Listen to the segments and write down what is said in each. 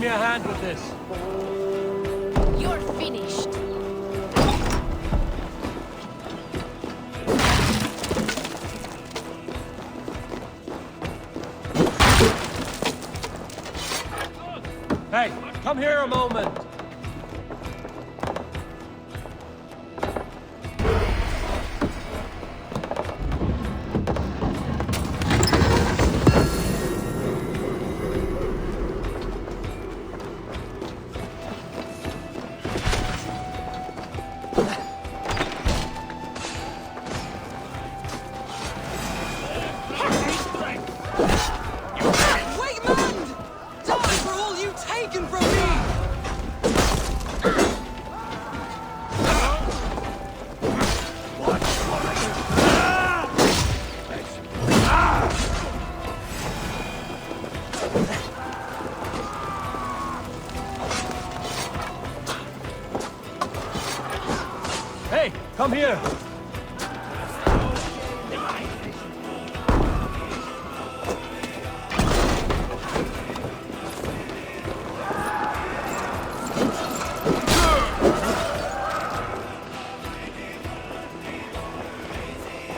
me a hand with this. You're finished. Hey, come here a moment. Hey, come here!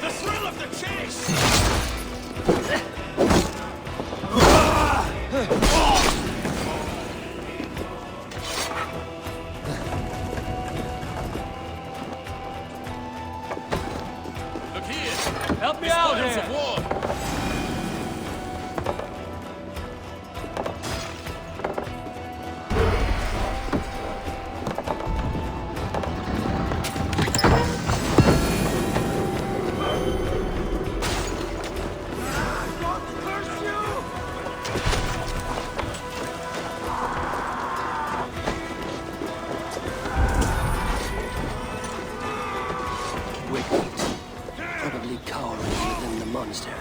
The thrill of the chase! Help me out here! Of war. Probably cowering within the monastery.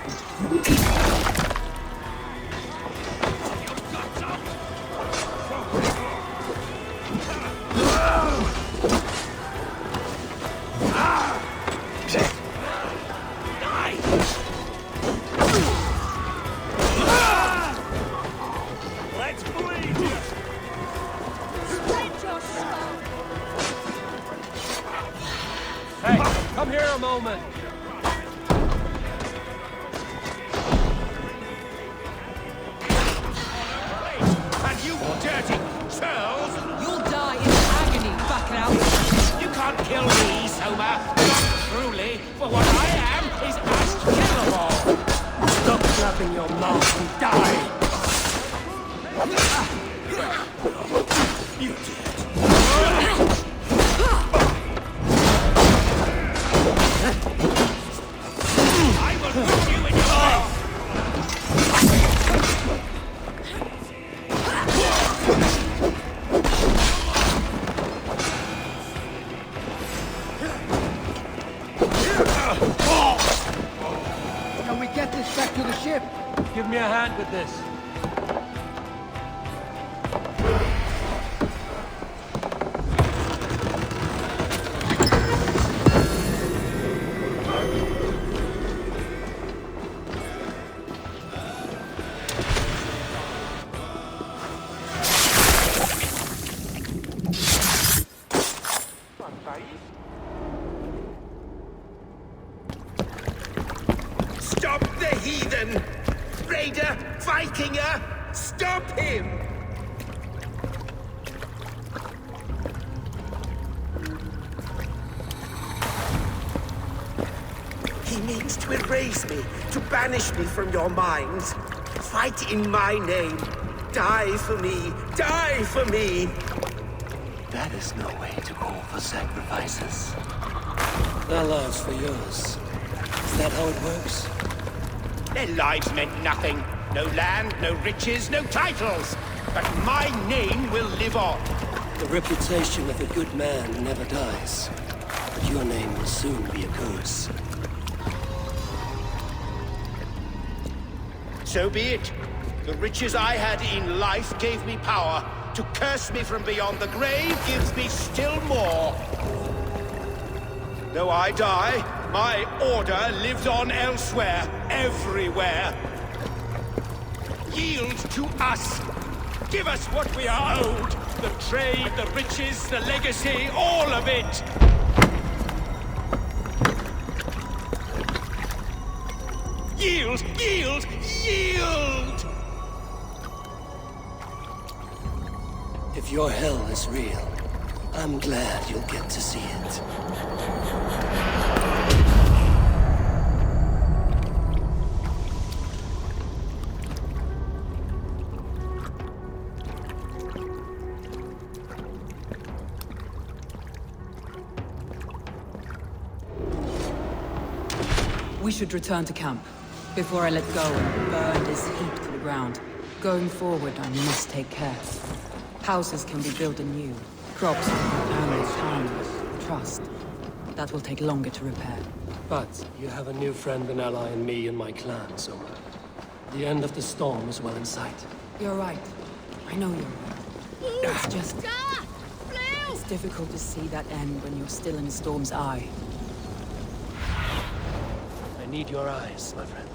Let's bleed! Hey, come here a moment. And you dirty churls! You'll die in agony, Baccarat. You can't kill me, Soma! Not truly, for what I am is unkillable! Stop flapping your mouth and die! You did. I will put you in your place! Can we get this back to the ship? Give me a hand with this. Stop the heathen! Raider! Vikinger! Stop him! He means to erase me, to banish me from your minds. Fight in my name. Die for me! Die for me! That is no way to call for sacrifices. Their lives for yours. Is that how it works? Their lives meant nothing. No land, no riches, no titles. But my name will live on. The reputation of a good man never dies. But your name will soon be a curse. So be it. The riches I had in life gave me power. To curse me from beyond the grave gives me still more. Though I die, my order lives on elsewhere, everywhere. Yield to us. Give us what we are owed! The trade, the riches, the legacy, all of it! Yield! Yield! Yield! If your hell is real, I'm glad you'll get to see it. We should return to camp. Before I let go and burn this heap to the ground. Going forward, I must take care. Houses can be built anew. Crops can be planted, time, trust. That will take longer to repair. But you have a new friend and ally in me and my clan, so the end of the storm is well in sight. You're right. I know you're right. It's just... It's difficult to see that end when you're still in the storm's eye. I need your eyes, my friend.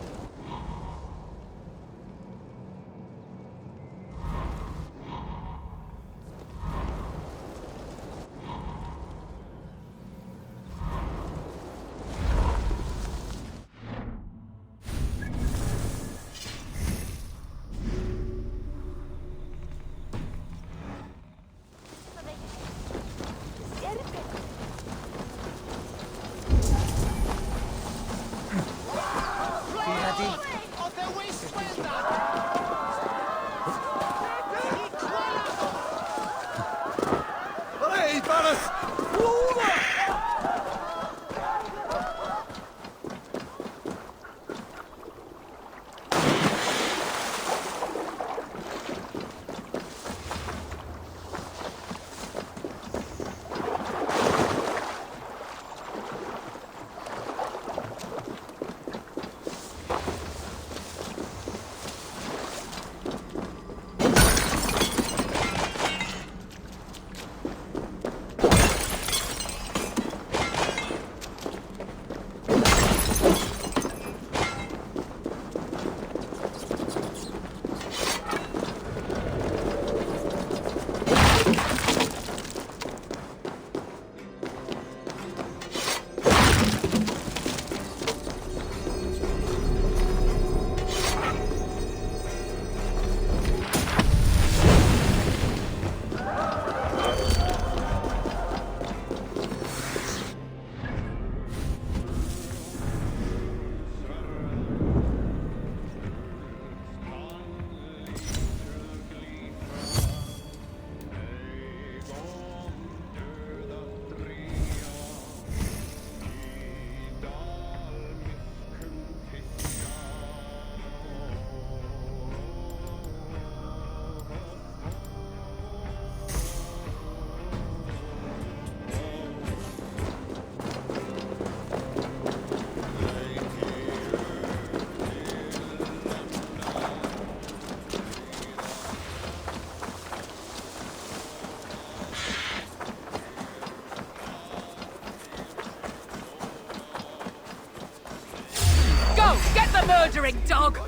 Get the murdering dog!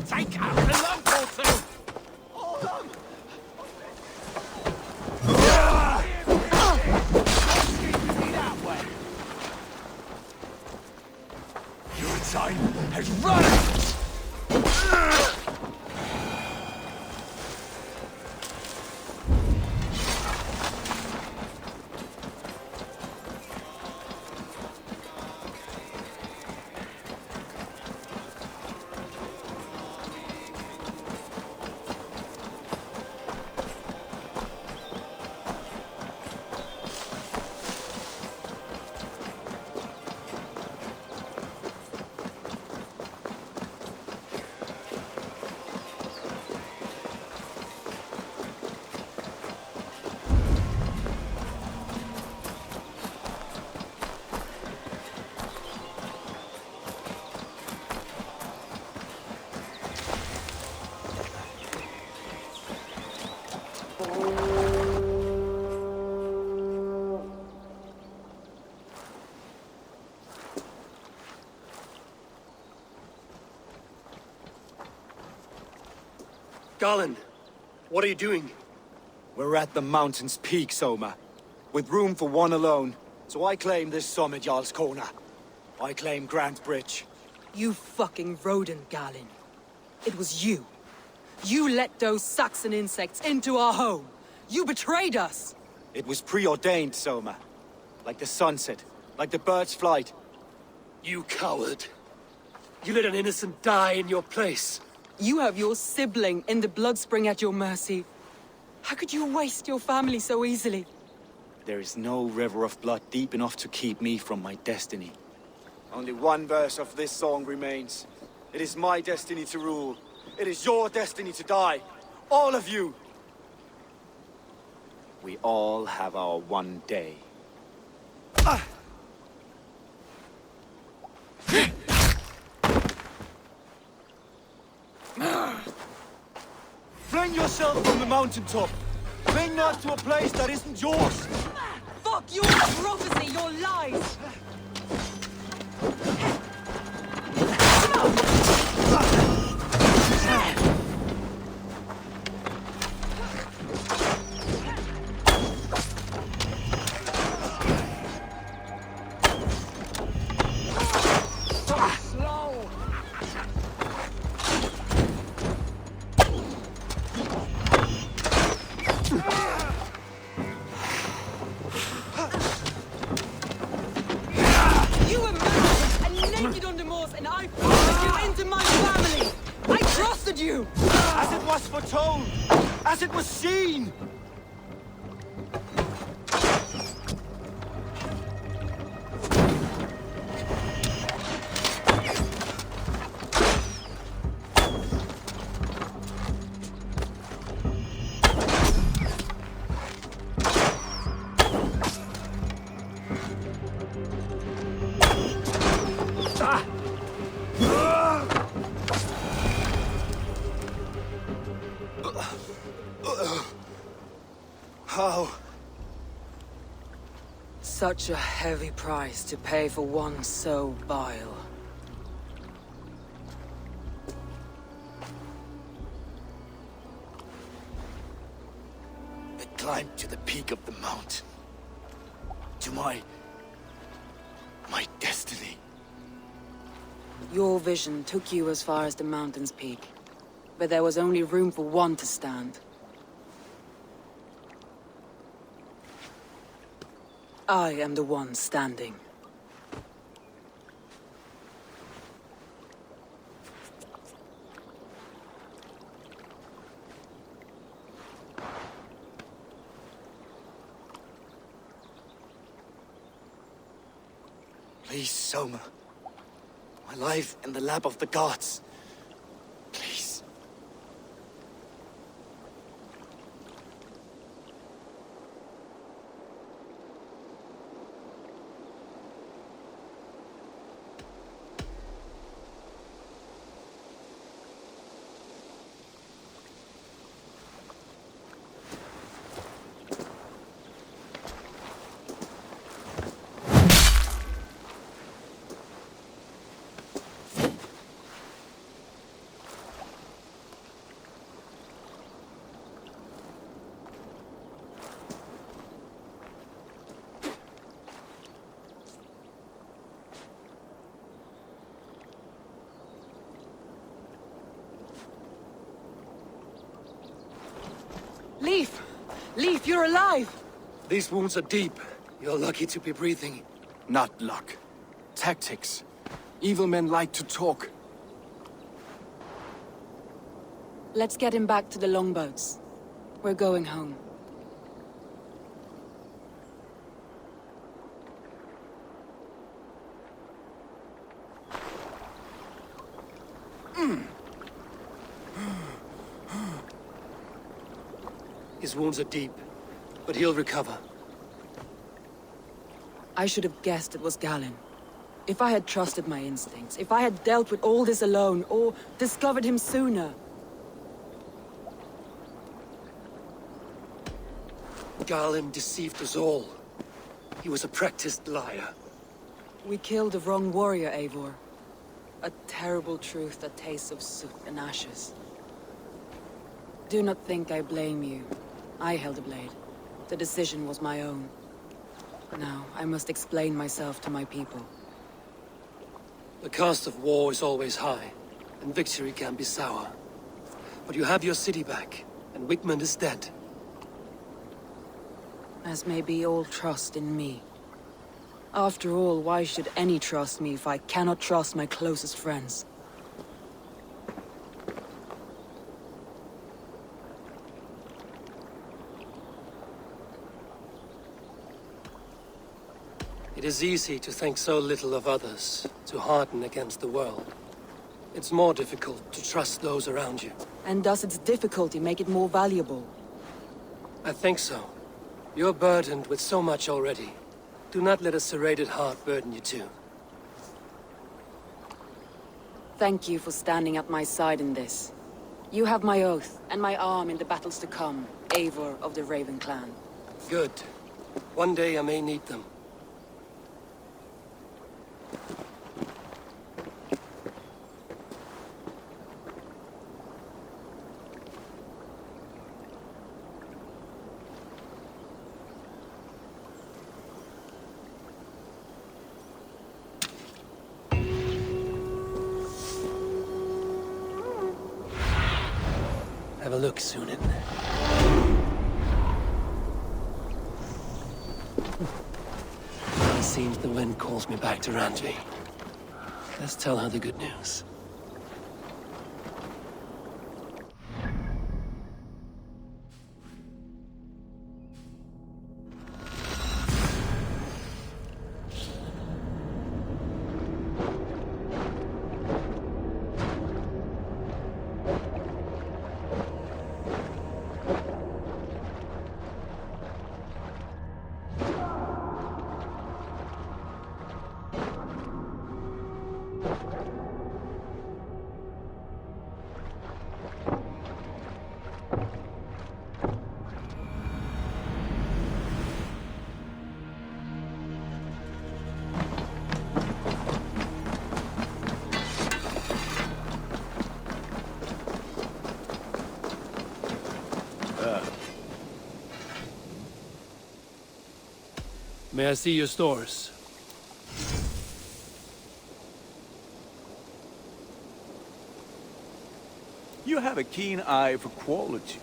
Take out the lump or two! Your time has run out! Garland, what are you doing? We're at the mountain's peak, Soma. With room for one alone. So I claim this summit, Jarl's Corner. I claim Grant Bridge. You fucking rodent, Galen. It was you. You let those Saxon insects into our home. You betrayed us. It was preordained, Soma. Like the sunset, like the bird's flight. You coward. You let an innocent die in your place. You have your sibling in the bloodspring at your mercy. How could you waste your family so easily? There is no river of blood deep enough to keep me from my destiny. Only one verse of this song remains. It is my destiny to rule. It is your destiny to die. All of you. We all have our one day. Fling yourself from the mountaintop. Cling not to a place that isn't yours. Fuck your prophecy, your lies! And I followed you into my family! I trusted you! As it was foretold! As it was seen! How? Such a heavy price to pay for one so vile. I climbed to the peak of the mountain. To my destiny. Your vision took you as far as the mountain's peak. But there was only room for one to stand. I am the one standing. Please, Soma. My life in the lap of the gods. Please. Leaf! Leaf, you're alive! These wounds are deep. You're lucky to be breathing. Not luck. Tactics. Evil men like to talk. Let's get him back to the longboats. We're going home. His wounds are deep, but he'll recover. I should have guessed it was Galen. If I had trusted my instincts, if I had dealt with all this alone, or discovered him sooner. Garland deceived us all. He was a practiced liar. We killed the wrong warrior, Eivor. A terrible truth that tastes of soot and ashes. Do not think I blame you. I held a blade. The decision was my own. Now, I must explain myself to my people. The cost of war is always high, and victory can be sour. But you have your city back, and Wickman is dead. As may be all trust in me. After all, why should any trust me if I cannot trust my closest friends? It is easy to think so little of others, to harden against the world. It's more difficult to trust those around you. And does its difficulty make it more valuable? I think so. You're burdened with so much already. Do not let a serrated heart burden you too. Thank you for standing at my side in this. You have my oath, and my arm in the battles to come, Eivor of the Raven Clan. Good. One day I may need them. Have a look, Sunan. It seems the wind calls me back to Ranji. Let's tell her the good news. May I see your stores? You have a keen eye for quality.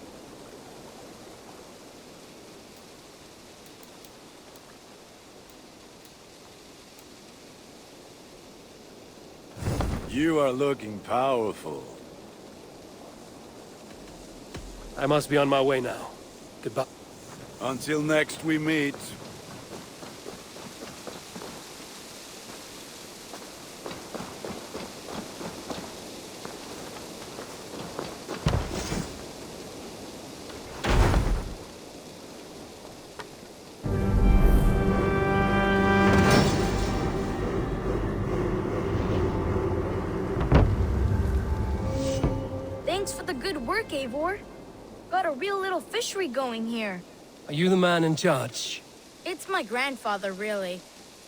You are looking powerful. I must be on my way now. Goodbye. Until next we meet. Thanks for the good work, Eivor. Got a real little fishery going here. Are you the man in charge? It's my grandfather, really.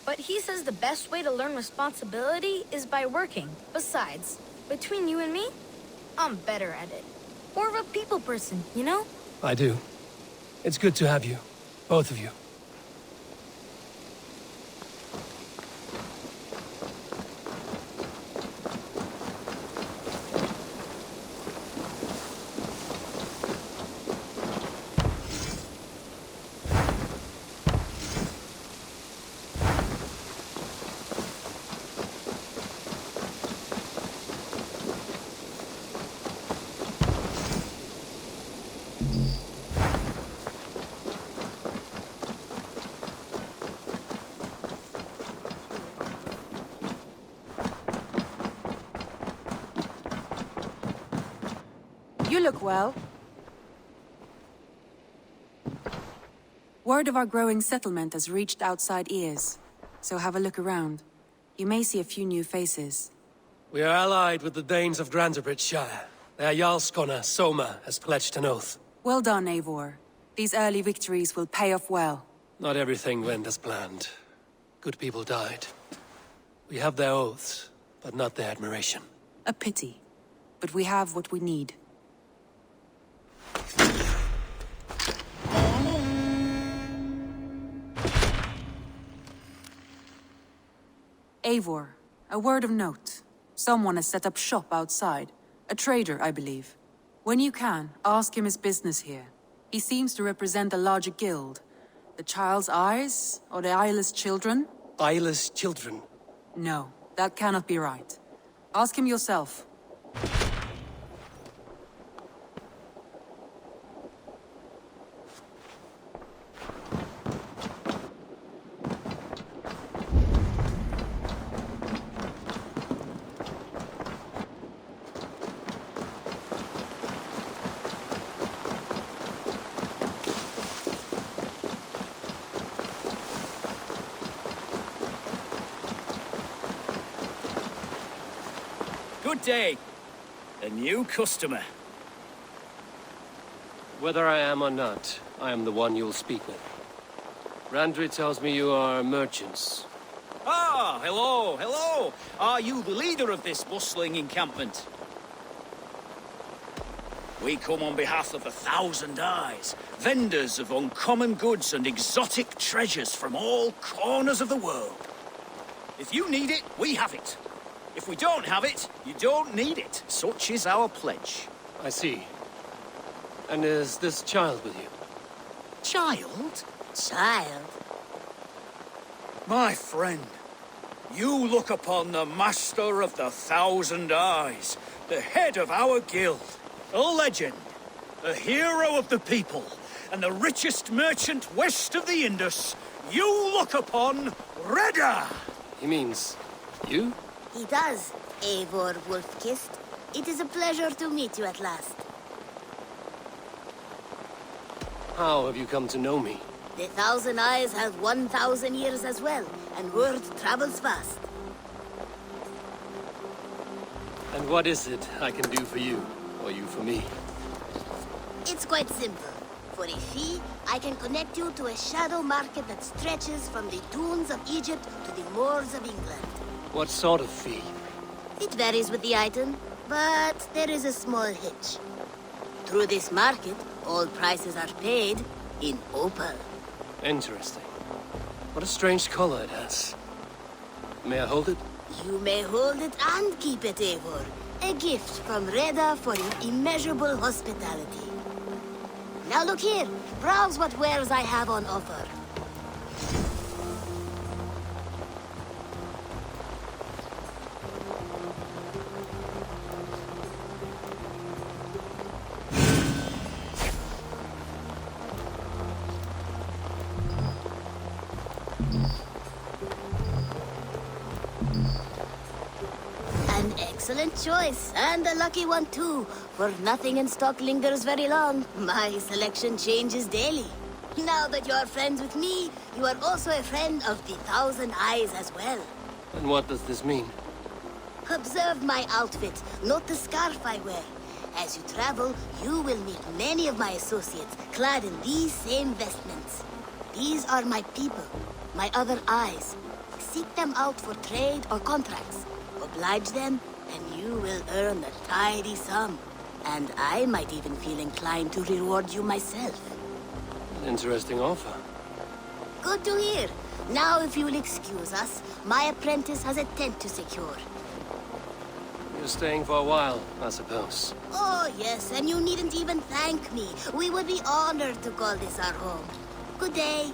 But he says the best way to learn responsibility is by working. Besides, between you and me, I'm better at it. More of a people person, you know? I do. It's good to have you. Both of you. You look well. Word of our growing settlement has reached outside ears, so have a look around. You may see a few new faces. We are allied with the Danes of Grantebridgeshire. Their Jarlskona, Soma, has pledged an oath. Well done, Eivor. These early victories will pay off well. Not everything went as planned. Good people died. We have their oaths, but not their admiration. A pity. But we have what we need. Eivor, a word of note. Someone has set up shop outside. A trader, I believe. When you can, ask him his business here. He seems to represent a larger guild. The Child's Eyes, or the Eyeless Children? Eyeless children. No, that cannot be right. Ask him yourself. Good day. A new customer. Whether I am or not, I am the one you'll speak with. Randri tells me you are merchants. Ah, hello, hello. Are you the leader of this bustling encampment? We come on behalf of 1,000 Eyes, vendors of uncommon goods and exotic treasures from all corners of the world. If you need it, we have it. If we don't have it, you don't need it. Such is our pledge. I see. And is this child with you? Child? Child? My friend, you look upon the master of the 1,000 Eyes, the head of our guild, a legend, a hero of the people, and the richest merchant west of the Indus. You look upon Reda! He means you? He does, Eivor Wolf-Kissed. It is a pleasure to meet you at last. How have you come to know me? The 1,000 Eyes have 1,000 years as well, and word travels fast. And what is it I can do for you, or you for me? It's quite simple. For a fee, I can connect you to a shadow market that stretches from the dunes of Egypt to the moors of England. What sort of fee? It varies with the item, but there is a small hitch. Through this market, all prices are paid in opal. Interesting. What a strange color it has. May I hold it? You may hold it and keep it, Eivor. A gift from Reda for your immeasurable hospitality. Now look here. Browse what wares I have on offer. An excellent choice, and a lucky one too, for nothing in stock lingers very long. My selection changes daily. Now that you are friends with me, you are also a friend of the 1,000 Eyes as well. And what does this mean? Observe my outfit, note the scarf I wear. As you travel, you will meet many of my associates, clad in these same vestments. These are my people, my other eyes. Seek them out for trade or contracts. Oblige them, and you will earn a tidy sum. And I might even feel inclined to reward you myself. An interesting offer. Good to hear. Now, if you will excuse us, my apprentice has a tent to secure. You're staying for a while, I suppose. Oh, yes, and you needn't even thank me. We would be honored to call this our home. Good day.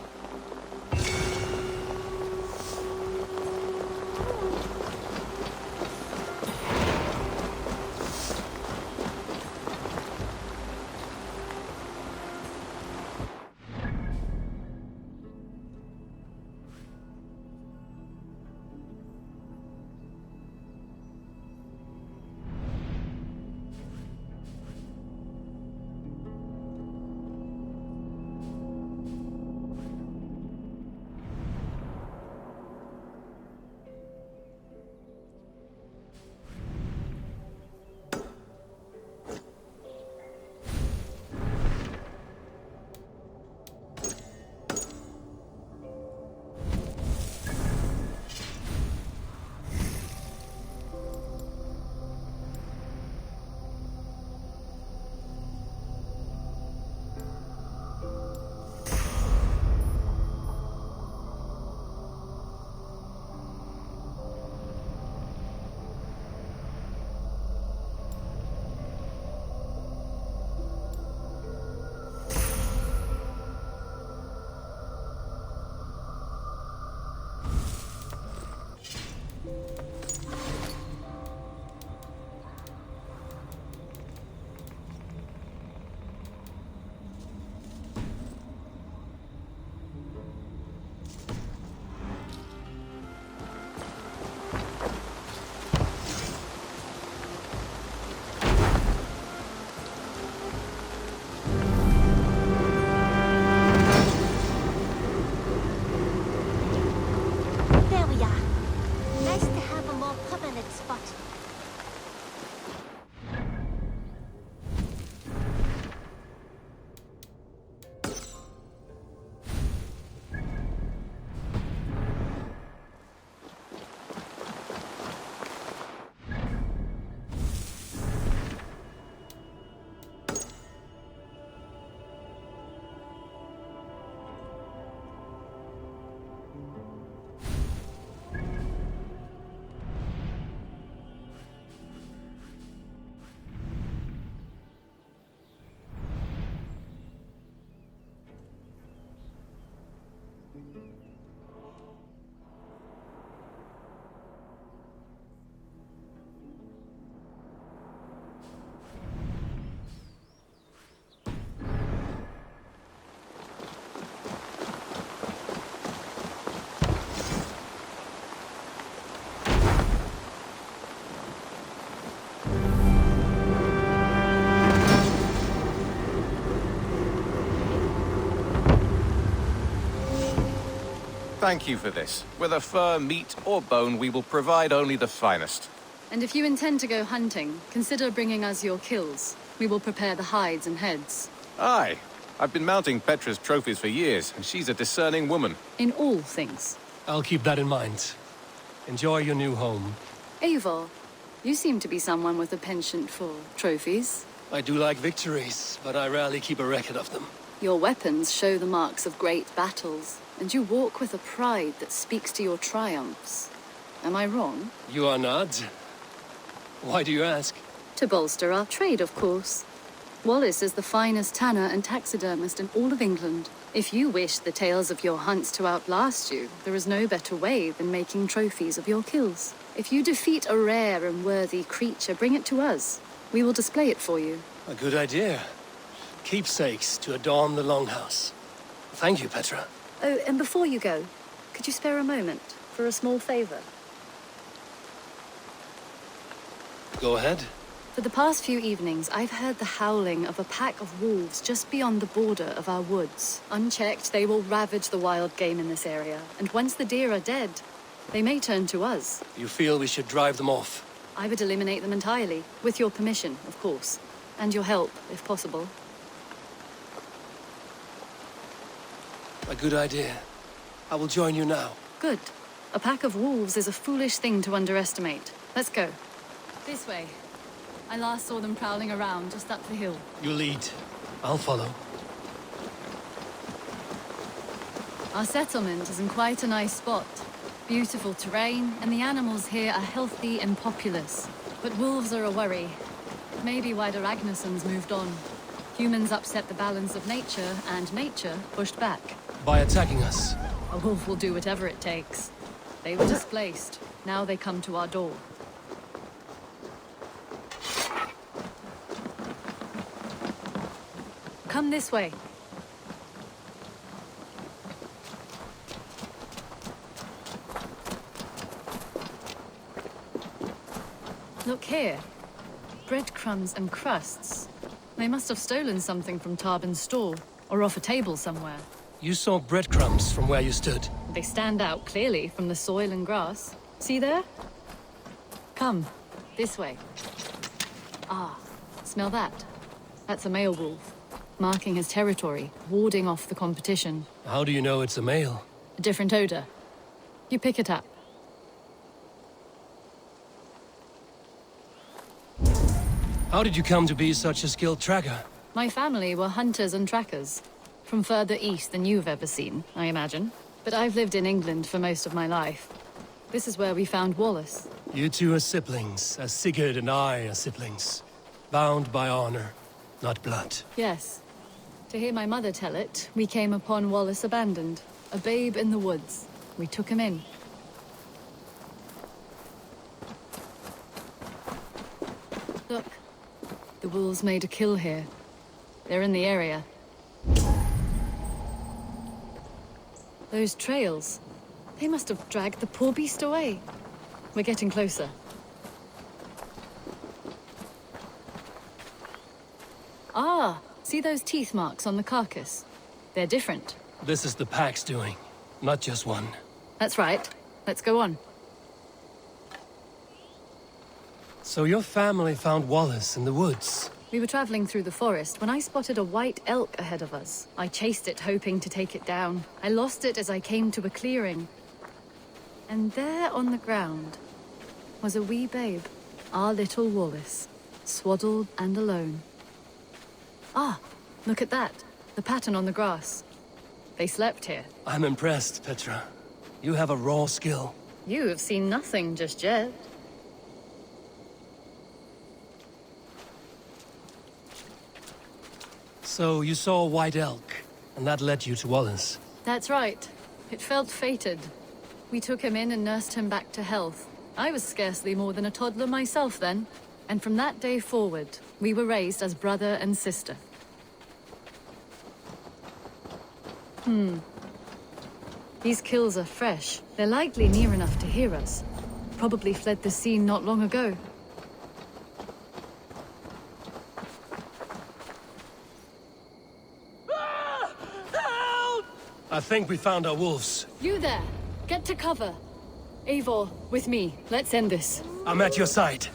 Thank you for this. Whether fur, meat, or bone, we will provide only the finest. And if you intend to go hunting, consider bringing us your kills. We will prepare the hides and heads. Aye. I've been mounting Petra's trophies for years, and she's a discerning woman. In all things. I'll keep that in mind. Enjoy your new home. Eivor, you seem to be someone with a penchant for trophies. I do like victories, but I rarely keep a record of them. Your weapons show the marks of great battles, and you walk with a pride that speaks to your triumphs. Am I wrong? You are not. Why do you ask? To bolster our trade, of course. Wallace is the finest tanner and taxidermist in all of England. If you wish the tales of your hunts to outlast you, there is no better way than making trophies of your kills. If you defeat a rare and worthy creature, bring it to us. We will display it for you. A good idea. Keepsakes to adorn the longhouse. Thank you, Petra. Oh, and before you go, could you spare a moment for a small favor? Go ahead. For the past few evenings, I've heard the howling of a pack of wolves just beyond the border of our woods. Unchecked, they will ravage the wild game in this area, and once the deer are dead, they may turn to us. You feel we should drive them off? I would eliminate them entirely, with your permission, of course, and your help, if possible. A good idea. I will join you now. Good. A pack of wolves is a foolish thing to underestimate. Let's go. This way. I last saw them prowling around just up the hill. You lead. I'll follow. Our settlement is in quite a nice spot. Beautiful terrain, and the animals here are healthy and populous. But wolves are a worry. Maybe why the Ragnarsons moved on. Humans upset the balance of nature, and nature pushed back. By attacking us? A wolf will do whatever it takes. They were displaced. Now they come to our door. Come this way. Look here. Breadcrumbs and crusts. They must have stolen something from Tarbin's store, or off a table somewhere. You saw breadcrumbs from where you stood. They stand out clearly from the soil and grass. See there? Come, this way. Ah, smell that? That's a male wolf, marking his territory, warding off the competition. How do you know it's a male? A different odor. You pick it up. How did you come to be such a skilled tracker? My family were hunters and trackers. From further east than you've ever seen, I imagine. But I've lived in England for most of my life. This is where we found Wallace. You two are siblings, as Sigurd and I are siblings. Bound by honor, not blood. Yes. To hear my mother tell it, we came upon Wallace abandoned. A babe in the woods. We took him in. Look. The wolves made a kill here. They're in the area. Those trails. They must have dragged the poor beast away. We're getting closer. Ah, see those teeth marks on the carcass? They're different. This is the pack's doing, not just one. That's right. Let's go on. So your family found Wallace in the woods? We were traveling through the forest when I spotted a white elk ahead of us. I chased it, hoping to take it down. I lost it as I came to a clearing. And there on the ground was a wee babe, our little Wallace, swaddled and alone. Ah, look at that. The pattern on the grass. They slept here. I'm impressed, Petra. You have a raw skill. You have seen nothing just yet. So you saw a white elk, and that led you to Wallace? That's right. It felt fated. We took him in and nursed him back to health. I was scarcely more than a toddler myself then. And from that day forward, we were raised as brother and sister. These kills are fresh. They're likely near enough to hear us. Probably fled the scene not long ago. I think we found our wolves. You there! Get to cover! Eivor, with me. Let's end this. I'm at your side.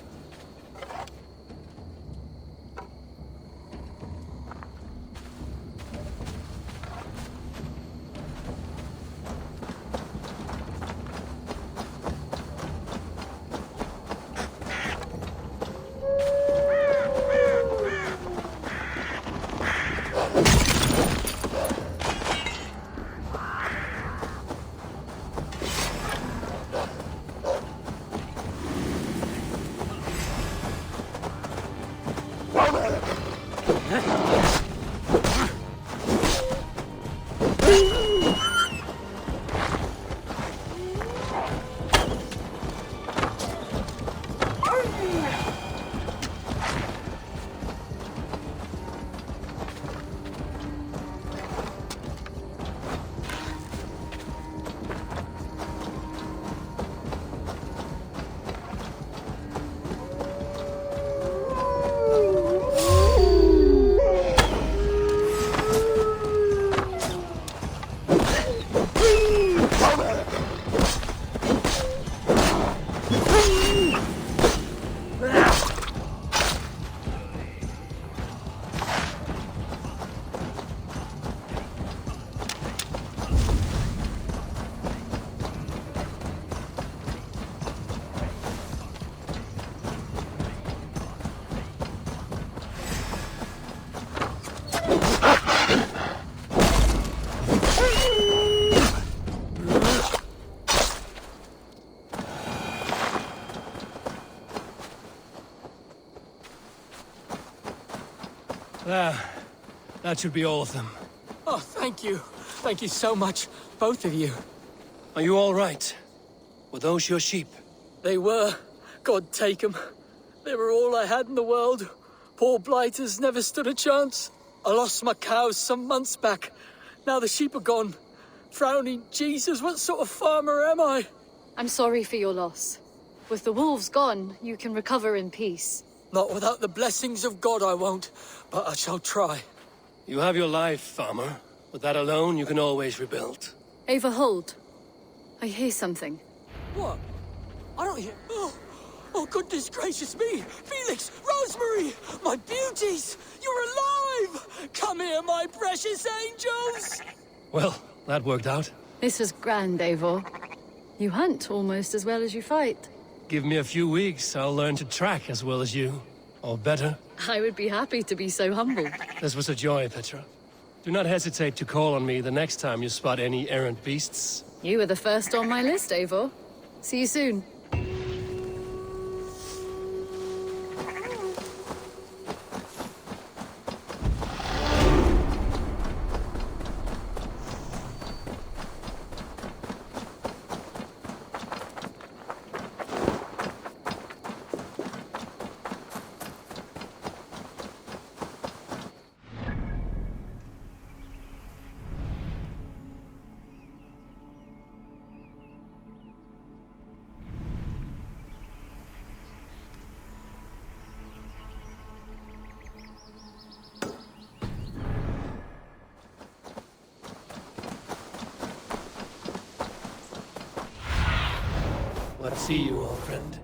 That should be all of them. Oh, thank you. Thank you so much, both of you. Are you all right? Were those your sheep? They were. God take them. They were all I had in the world. Poor blighters never stood a chance. I lost my cows some months back. Now the sheep are gone. Frowning Jesus, what sort of farmer am I? I'm sorry for your loss. With the wolves gone, you can recover in peace. Not without the blessings of God I won't, but I shall try. You have your life, farmer. With that alone, you can always rebuild. Ava, hold. I hear something. What? I don't hear... Oh, goodness gracious me! Felix! Rosemary! My beauties! You're alive! Come here, my precious angels! Well, that worked out. This was grand, Eivor. You hunt almost as well as you fight. Give me a few weeks, I'll learn to track as well as you. Or better. I would be happy to be so humble. This was a joy, Petra. Do not hesitate to call on me the next time you spot any errant beasts. You were the first on my list, Eivor. See you soon. Glad to see you, old friend.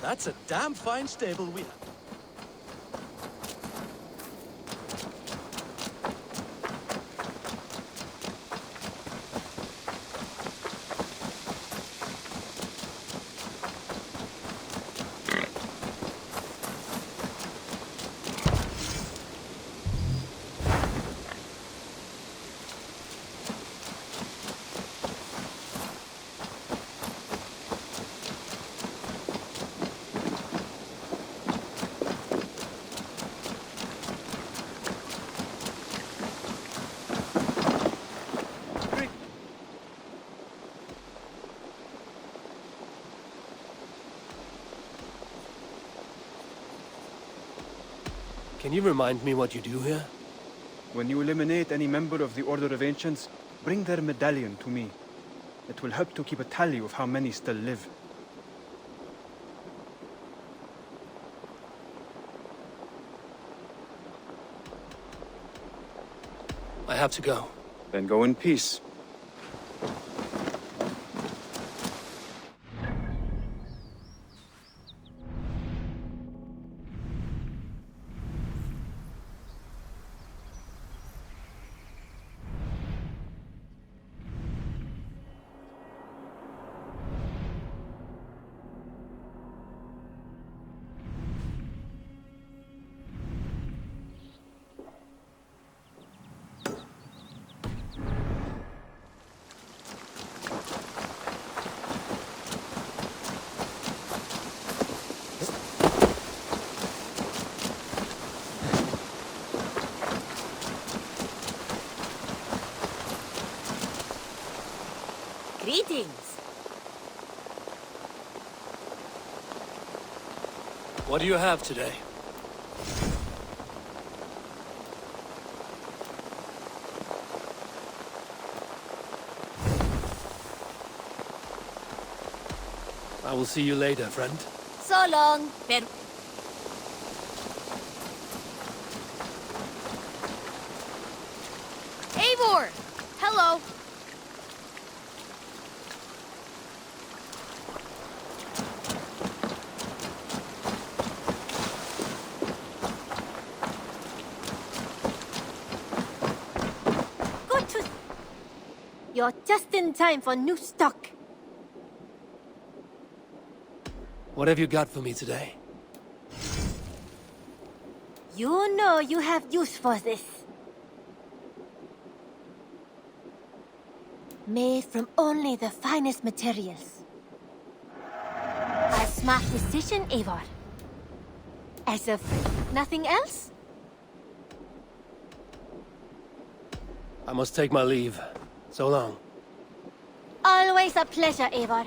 That's a damn fine stable we have. Can you remind me what you do here? When you eliminate any member of the Order of Ancients, bring their medallion to me. It will help to keep a tally of how many still live. I have to go. Then go in peace. Greetings. What do you have today? I will see you later, friend. So long. Eivor! Hello. You're just in time for new stock. What have you got for me today? You know you have use for this. Made from only the finest materials. A smart decision, Eivor. As of nothing else? I must take my leave. So long. Always a pleasure, Eivor.